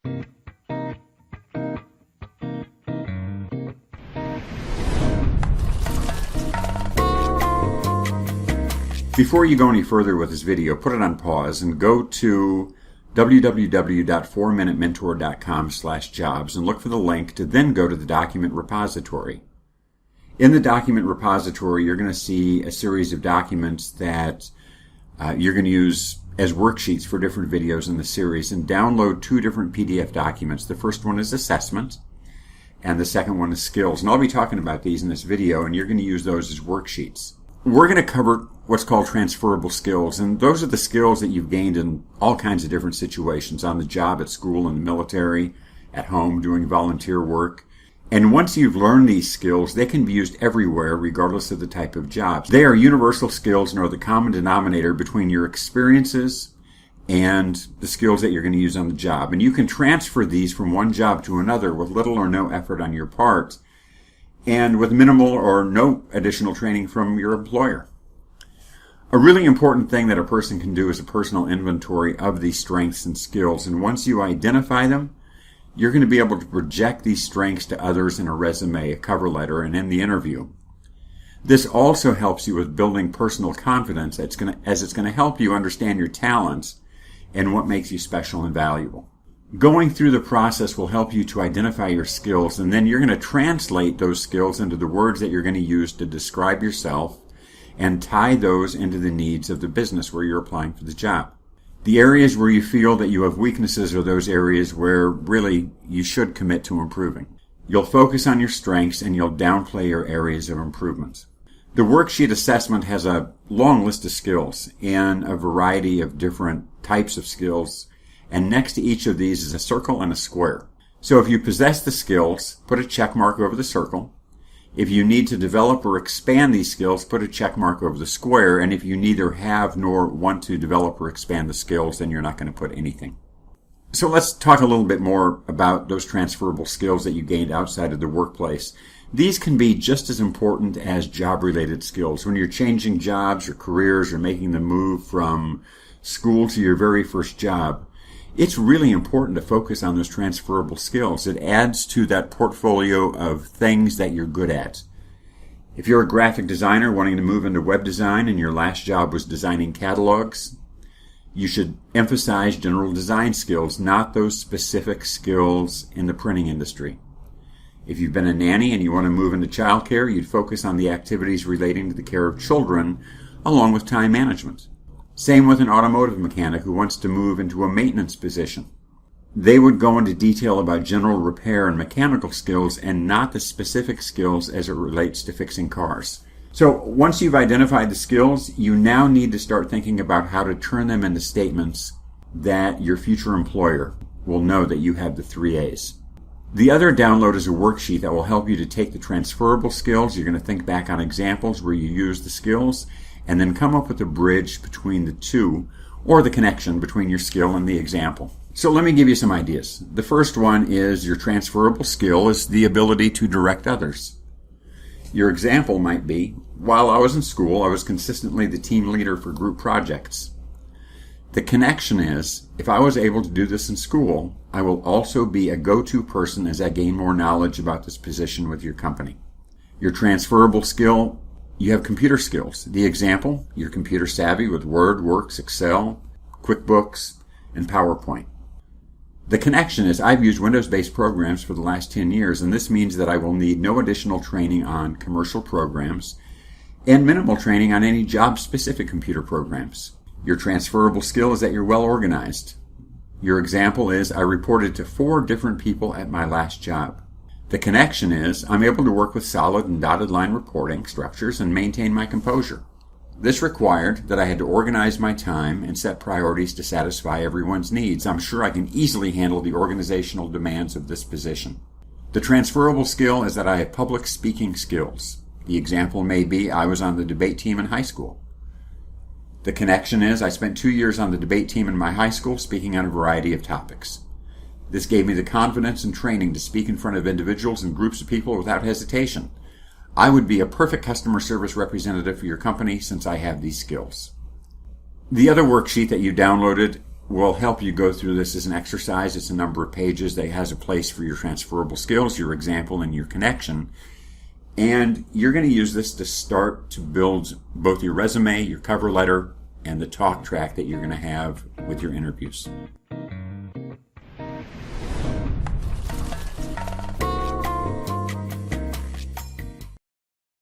Before you go any further with this video, put it on pause and go to www.4minutementor.com/jobs and look for the link to then go to the document repository. In the document repository, you're going to see a series of documents that you're going to use as worksheets for different videos in the series, and download 2 different PDF documents. The first one is assessment, and the second one is skills. And I'll be talking about these in this video, and you're going to use those as worksheets. We're going to cover what's called transferable skills, and those are the skills that you've gained in all kinds of different situations, on the job, at school, in the military, at home, doing volunteer work. And once you've learned these skills, they can be used everywhere, regardless of the type of job. They are universal skills and are the common denominator between your experiences and the skills that you're going to use on the job. And you can transfer these from one job to another with little or no effort on your part, and with minimal or no additional training from your employer. A really important thing that a person can do is a personal inventory of these strengths and skills. And once you identify them, you're going to be able to project these strengths to others in a resume, a cover letter, and in the interview. This also helps you with building personal confidence, as it's going to help you understand your talents and what makes you special and valuable. Going through the process will help you to identify your skills, and then you're going to translate those skills into the words that you're going to use to describe yourself and tie those into the needs of the business where you're applying for the job. The areas where you feel that you have weaknesses are those areas where really you should commit to improving. You'll focus on your strengths and you'll downplay your areas of improvement. The worksheet assessment has a long list of skills and a variety of different types of skills, and next to each of these is a circle and a square. So if you possess the skills, put a check mark over the circle. If you need to develop or expand these skills, put a check mark over the square. And if you neither have nor want to develop or expand the skills, then you're not going to put anything. So let's talk a little bit more about those transferable skills that you gained outside of the workplace. These can be just as important as job-related skills. When you're changing jobs or careers or making the move from school to your very first job, it's really important to focus on those transferable skills. It adds to that portfolio of things that you're good at. If you're a graphic designer wanting to move into web design and your last job was designing catalogs, you should emphasize general design skills, not those specific skills in the printing industry. If you've been a nanny and you want to move into childcare, you'd focus on the activities relating to the care of children along with time management. Same with an automotive mechanic who wants to move into a maintenance position. They would go into detail about general repair and mechanical skills and not the specific skills as it relates to fixing cars. So once you've identified the skills, you now need to start thinking about how to turn them into statements that your future employer will know that you have the 3 A's. The other download is a worksheet that will help you to take the transferable skills. You're going to think back on examples where you use the skills and then come up with a bridge between the two, or the connection between your skill and the example. So let me give you some ideas. The first one is your transferable skill is the ability to direct others. Your example might be, while I was in school, I was consistently the team leader for group projects. The connection is, if I was able to do this in school, I will also be a go-to person as I gain more knowledge about this position with your company. Your transferable skill, you have computer skills. The example, you're computer savvy with Word, Works, Excel, QuickBooks, and PowerPoint. The connection is I've used Windows-based programs for the last 10 years, and this means that I will need no additional training on commercial programs and minimal training on any job-specific computer programs. Your transferable skill is that you're well organized. Your example is I reported to 4 different people at my last job. The connection is I'm able to work with solid and dotted line reporting structures and maintain my composure. This required that I had to organize my time and set priorities to satisfy everyone's needs. I'm sure I can easily handle the organizational demands of this position. The transferable skill is that I have public speaking skills. The example may be I was on the debate team in high school. The connection is I spent 2 years on the debate team in my high school speaking on a variety of topics. This gave me the confidence and training to speak in front of individuals and groups of people without hesitation. I would be a perfect customer service representative for your company since I have these skills. The other worksheet that you downloaded will help you go through this as an exercise. It's a number of pages that has a place for your transferable skills, your example, and your connection. And you're going to use this to start to build both your resume, your cover letter, and the talk track that you're going to have with your interviews.